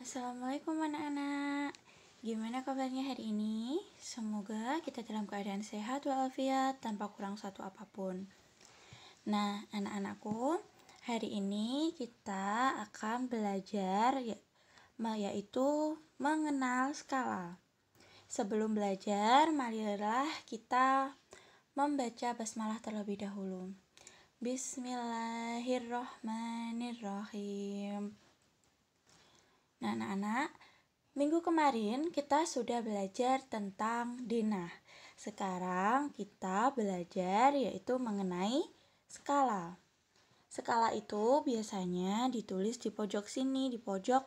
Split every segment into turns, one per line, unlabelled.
Assalamualaikum anak-anak. Gimana kabarnya hari ini? Semoga kita dalam keadaan sehat walafiat tanpa kurang satu apapun. Nah, anak-anakku, hari ini kita akan belajar yaitu mengenal skala. Sebelum belajar, marilah kita membaca basmalah terlebih dahulu. Bismillahirrohmanirrohim. Nah, anak-anak, minggu kemarin kita sudah belajar tentang denah. Sekarang kita belajar yaitu mengenai skala. Skala itu biasanya ditulis di pojok sini, di pojok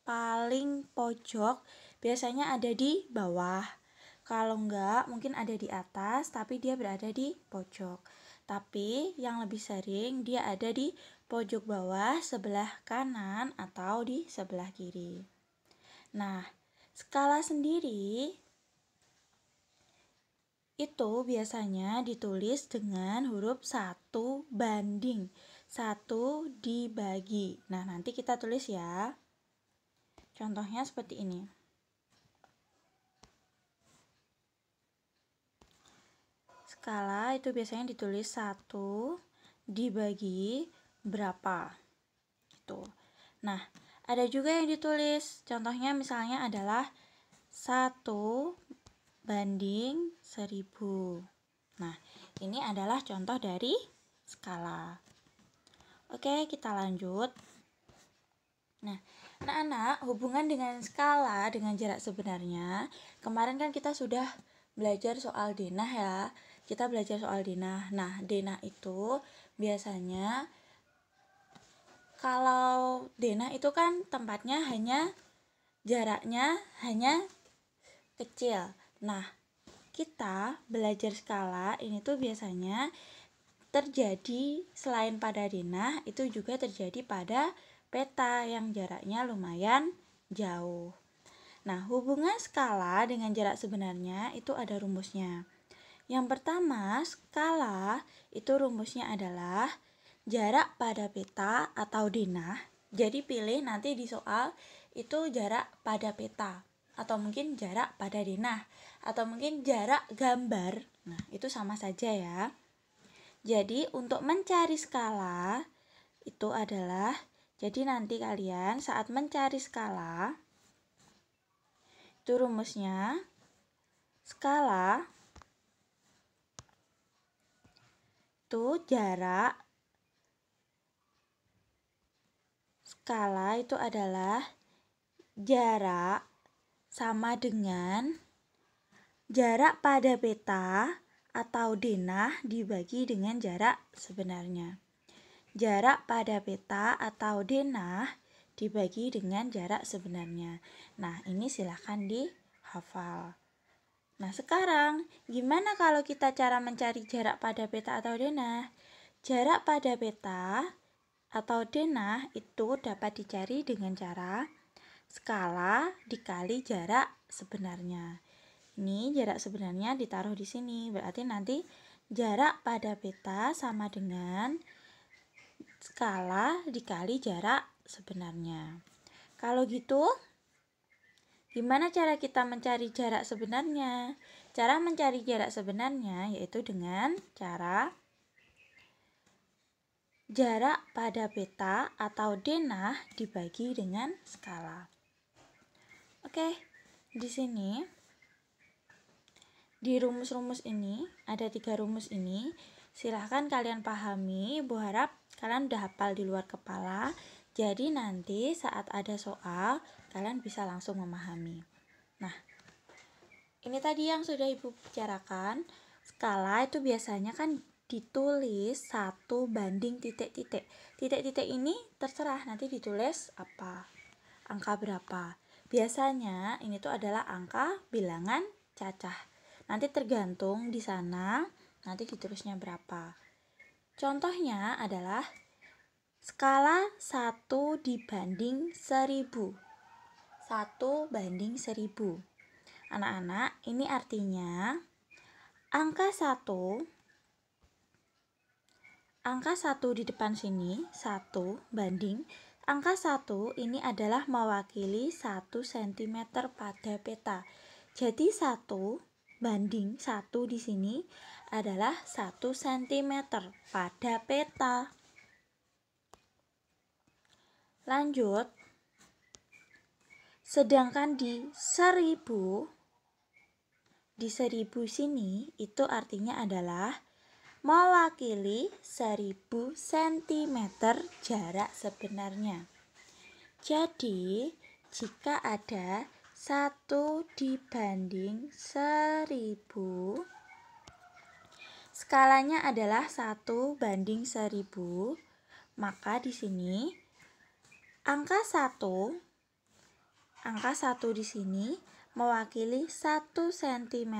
paling pojok, biasanya ada di bawah. Kalau enggak, mungkin ada di atas, tapi dia berada di pojok. Tapi yang lebih sering dia ada di pojok bawah sebelah kanan atau di sebelah kiri. Nah, skala sendiri itu biasanya ditulis dengan huruf 1/1 dibagi. Nah, nanti kita tulis ya. Contohnya seperti ini. Skala itu biasanya ditulis 1 dibagi berapa. Gitu. Nah, ada juga yang ditulis. Contohnya misalnya adalah 1/1000. Nah, ini adalah contoh dari skala. Oke, kita lanjut. Nah, anak-anak, hubungan dengan skala dengan jarak sebenarnya, kemarin kan kita sudah belajar soal denah ya. Kita belajar soal denah. Nah, denah itu biasanya kalau denah itu kan tempatnya jaraknya hanya kecil. Nah, kita belajar skala ini tuh biasanya terjadi selain pada denah, itu juga terjadi pada peta yang jaraknya lumayan jauh. Nah, hubungan skala dengan jarak sebenarnya itu ada rumusnya. Yang pertama, skala itu rumusnya adalah jarak pada peta atau denah. Jadi pilih nanti di soal itu jarak pada peta atau mungkin jarak pada denah atau mungkin jarak gambar. Nah, itu sama saja ya. Jadi untuk mencari skala itu adalah, jadi nanti kalian saat mencari skala itu rumusnya skala itu skala itu adalah jarak sama dengan jarak pada peta atau denah dibagi dengan jarak sebenarnya. Jarak pada peta atau denah dibagi dengan jarak sebenarnya. Nah, ini silahkan dihafal. Nah, sekarang gimana kalau kita cara mencari jarak pada peta atau denah? Jarak pada peta atau denah itu dapat dicari dengan cara skala dikali jarak sebenarnya. Ini jarak sebenarnya ditaruh di sini, berarti nanti jarak pada peta sama dengan skala dikali jarak sebenarnya. Kalau gitu, gimana cara kita mencari jarak sebenarnya? Cara mencari jarak sebenarnya yaitu dengan cara jarak pada peta atau denah dibagi dengan skala. Oke, di sini di rumus-rumus ini ada 3 rumus ini. Silahkan kalian pahami. Ibu harap kalian udah hafal di luar kepala. Jadi nanti saat ada soal kalian bisa langsung memahami. Nah, ini tadi yang sudah Ibu bicarakan. Skala itu biasanya kan ditulis 1/. Titik-titik ini terserah nanti ditulis apa, angka berapa. Biasanya ini tuh adalah angka bilangan cacah. Nanti tergantung di sana nanti ditulisnya berapa. Contohnya adalah skala 1/1000. 1/1000. Anak-anak, ini artinya angka 1 di depan sini 1 banding angka 1 ini adalah mewakili 1 cm pada peta. Jadi 1 banding 1 di sini adalah 1 cm pada peta. Lanjut. Sedangkan di 1000 sini itu artinya adalah mewakili 1000 cm jarak sebenarnya. Jadi, jika ada 1 dibanding 1000, skalanya adalah 1 banding 1000, maka di sini angka 1 di sini mewakili 1 cm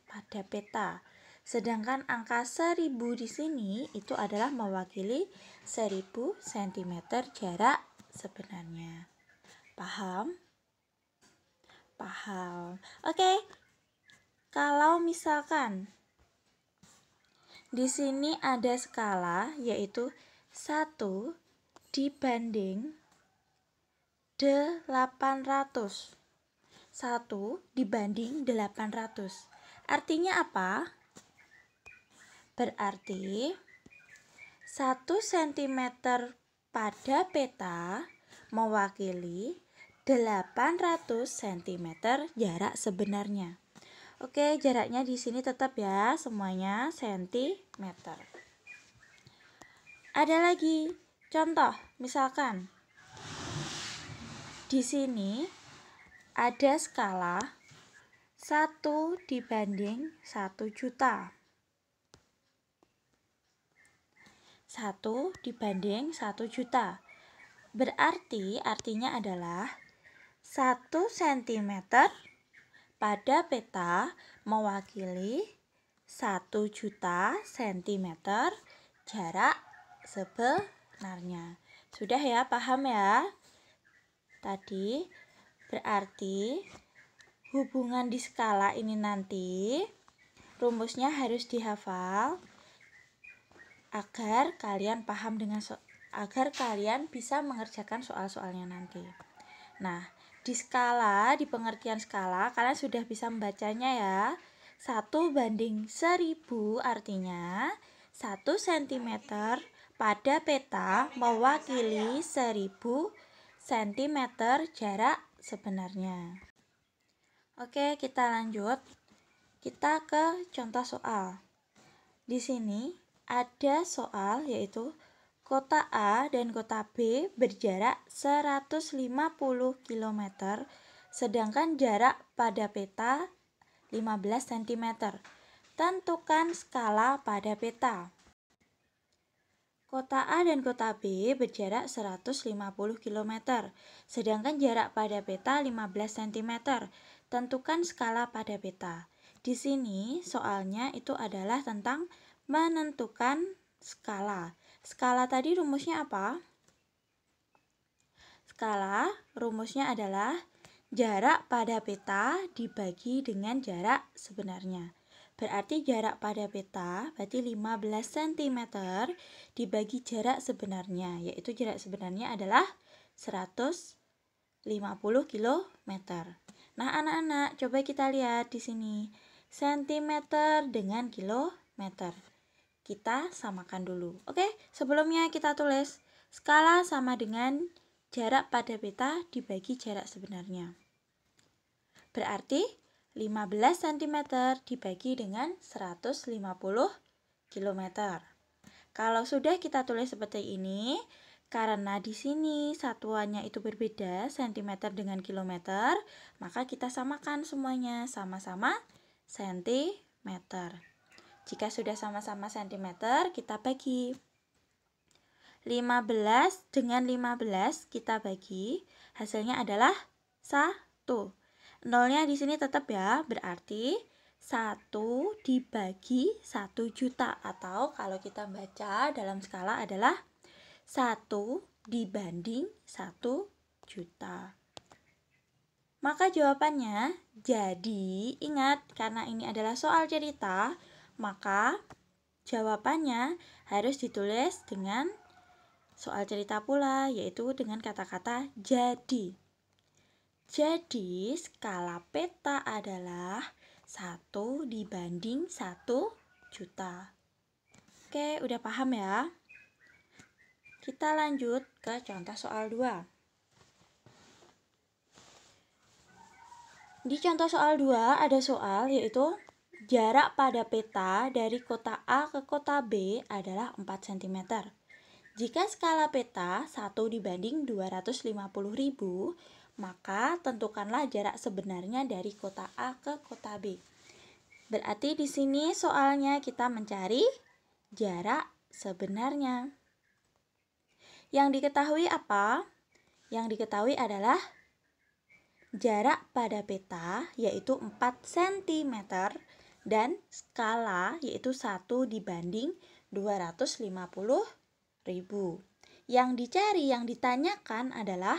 pada peta. Sedangkan angka 1000 di sini itu adalah mewakili 1000 cm jarak sebenarnya. Paham? Paham. Oke. Kalau misalkan di sini ada skala yaitu 1 dibanding 800. 1 dibanding 800. Artinya apa? Berarti 1 cm pada peta mewakili 800 cm jarak sebenarnya. Oke, jaraknya di sini tetap ya, semuanya cm. Ada lagi contoh, misalkan di sini ada skala 1 dibanding 1 juta. 1 dibanding 1 juta. Berarti artinya adalah 1 cm pada peta mewakili 1 juta cm jarak sebenarnya. Sudah ya, paham ya? Tadi berarti hubungan di skala ini nanti rumusnya harus dihafal agar kalian paham agar kalian bisa mengerjakan soal-soalnya nanti. Nah, di skala, di pengertian skala kalian sudah bisa membacanya ya. 1 banding 1000 artinya 1 cm pada peta mewakili 1000 cm jarak sebenarnya. Oke, kita lanjut. Kita ke contoh soal. Di sini ada soal yaitu kota A dan kota B berjarak 150 km, sedangkan jarak pada peta 15 cm. Tentukan skala pada peta. Kota A dan kota B berjarak 150 km, sedangkan jarak pada peta 15 cm. Tentukan skala pada peta. Di sini soalnya itu adalah tentang menentukan skala. Skala tadi rumusnya apa? Skala rumusnya adalah jarak pada peta dibagi dengan jarak sebenarnya. Berarti jarak pada peta berarti 15 cm dibagi jarak sebenarnya, yaitu jarak sebenarnya adalah 150 km. Nah, anak-anak, coba kita lihat di sini. Sentimeter dengan kilometer. Kita samakan dulu. Oke, sebelumnya kita tulis skala sama dengan jarak pada peta dibagi jarak sebenarnya. Berarti 15 cm dibagi dengan 150 km. Kalau sudah kita tulis seperti ini, karena di sini satuannya itu berbeda, cm dengan kilometer, maka kita samakan semuanya sama-sama cm. Jika sudah sama-sama cm, kita bagi. 15 dengan 15 kita bagi, hasilnya adalah 1. Nolnya di sini tetap ya, berarti 1 dibagi 1 juta. Atau kalau kita baca dalam skala adalah 1 dibanding 1 juta. Maka jawabannya, jadi ingat karena ini adalah soal cerita, maka jawabannya harus ditulis dengan soal cerita pula, yaitu dengan kata-kata jadi. Jadi, skala peta adalah 1 dibanding 1 juta. Oke, udah paham ya? Kita lanjut ke contoh soal 2. Di contoh soal 2 ada soal yaitu jarak pada peta dari kota A ke kota B adalah 4 cm. Jika skala peta 1 dibanding 250.000, maka tentukanlah jarak sebenarnya dari kota A ke kota B. Berarti di sini soalnya kita mencari jarak sebenarnya. Yang diketahui apa? Yang diketahui adalah jarak pada peta yaitu 4 cm dan skala yaitu 1 dibanding 250.000. Yang dicari, yang ditanyakan adalah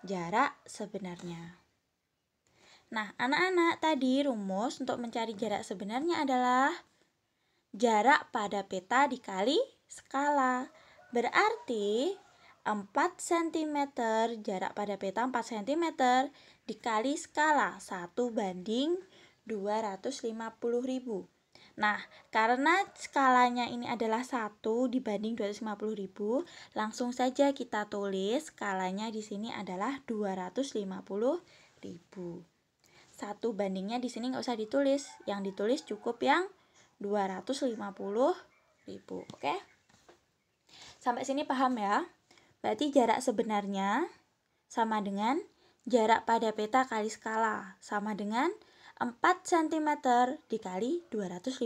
jarak sebenarnya. Nah, anak-anak, tadi rumus untuk mencari jarak sebenarnya adalah jarak pada peta dikali skala. Berarti 4 cm, jarak pada peta 4 cm dikali skala 1 banding 250.000. Nah, karena skalanya ini adalah 1 dibanding 250.000, langsung saja kita tulis skalanya di sini adalah 250.000. 1 bandingnya di sini nggak usah ditulis, yang ditulis cukup yang 250.000. Oke? Sampai sini paham ya? Berarti jarak sebenarnya sama dengan jarak pada peta kali skala, sama dengan 4 cm dikali 250.000.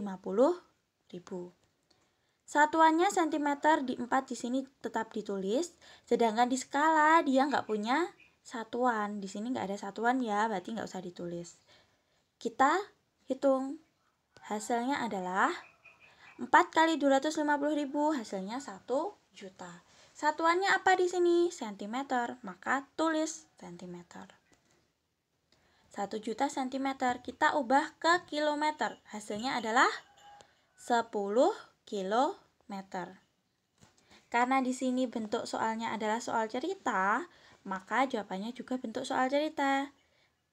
Satuannya cm, di 4 di sini tetap ditulis, sedangkan di skala dia nggak punya satuan. Di sini nggak ada satuan ya, berarti nggak usah ditulis. Kita hitung. Hasilnya adalah 4 kali 250.000, hasilnya 1 juta. Satuannya apa di sini? Cm, maka tulis cm. 1 juta cm, kita ubah ke kilometer. Hasilnya adalah 10 kilometer. Karena di sini bentuk soalnya adalah soal cerita, maka jawabannya juga bentuk soal cerita.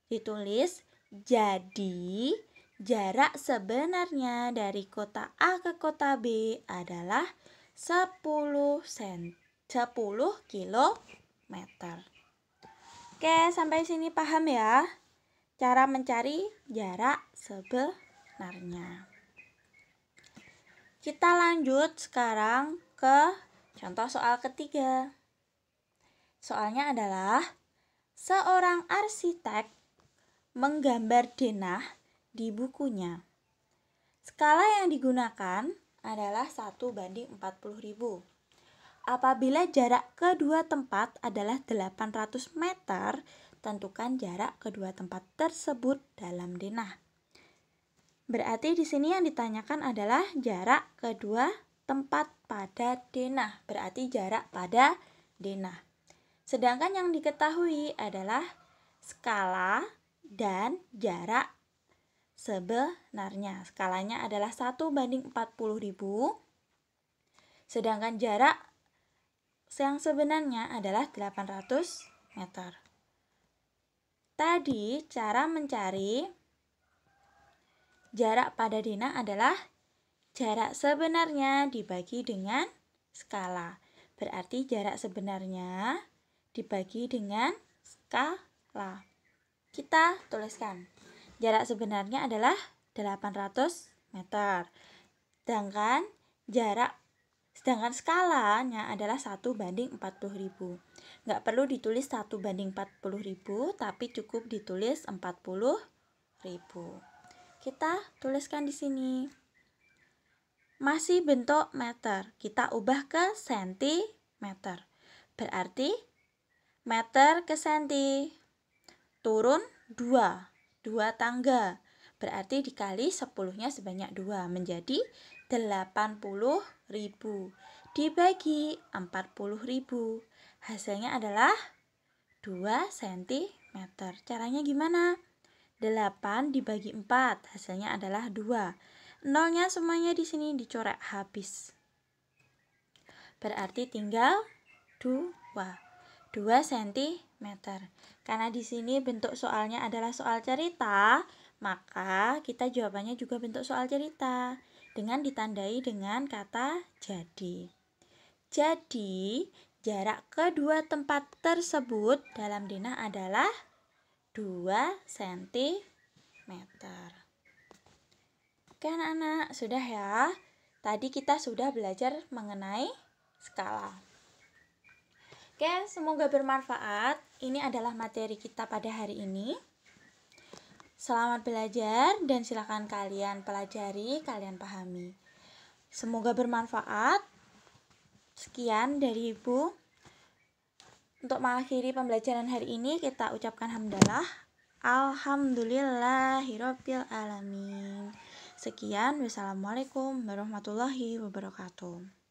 Ditulis, jadi jarak sebenarnya dari kota A ke kota B adalah 10 kilometer. Oke, sampai sini paham ya? Cara mencari jarak sebenarnya. Kita lanjut sekarang ke contoh soal ketiga. Soalnya adalah seorang arsitek menggambar denah di bukunya. Skala yang digunakan adalah 1 banding 40.000. Apabila jarak kedua tempat adalah 800 meter, tentukan jarak kedua tempat tersebut dalam denah. Berarti di sini yang ditanyakan adalah jarak kedua tempat pada denah. Berarti jarak pada denah. Sedangkan yang diketahui adalah skala dan jarak sebenarnya. Skalanya adalah 1 banding 40.000. Sedangkan jarak yang sebenarnya adalah 800 meter. Tadi cara mencari jarak pada denah adalah jarak sebenarnya dibagi dengan skala. Berarti jarak sebenarnya dibagi dengan skala. Kita tuliskan. Jarak sebenarnya adalah 800 meter. Sedangkan skalanya adalah 1 banding 40.000. Nggak perlu ditulis 1 banding 40.000, tapi cukup ditulis 40.000. Kita tuliskan di sini. Masih bentuk meter, kita ubah ke sentimeter. Berarti meter ke senti. Turun 2 tangga. Berarti dikali 10-nya sebanyak 2 menjadi 80.000 dibagi 40.000. Hasilnya adalah 2 cm. Caranya gimana? 8 dibagi 4, hasilnya adalah 2. Nolnya semuanya di sini dicoret habis. Berarti tinggal 2 cm. Karena di sini bentuk soalnya adalah soal cerita, maka kita jawabannya juga bentuk soal cerita dengan ditandai dengan kata jadi. Jadi, jarak kedua tempat tersebut dalam denah adalah 2 cm. Oke anak-anak, sudah ya. Tadi kita sudah belajar mengenai skala. Oke, semoga bermanfaat. Ini adalah materi kita pada hari ini. Selamat belajar dan silakan kalian pelajari, kalian pahami. Semoga bermanfaat. Sekian dari Ibu. Untuk mengakhiri pembelajaran hari ini kita ucapkan hamdalah. Alhamdulillahirabbil alamin. Sekian, wassalamualaikum warahmatullahi wabarakatuh.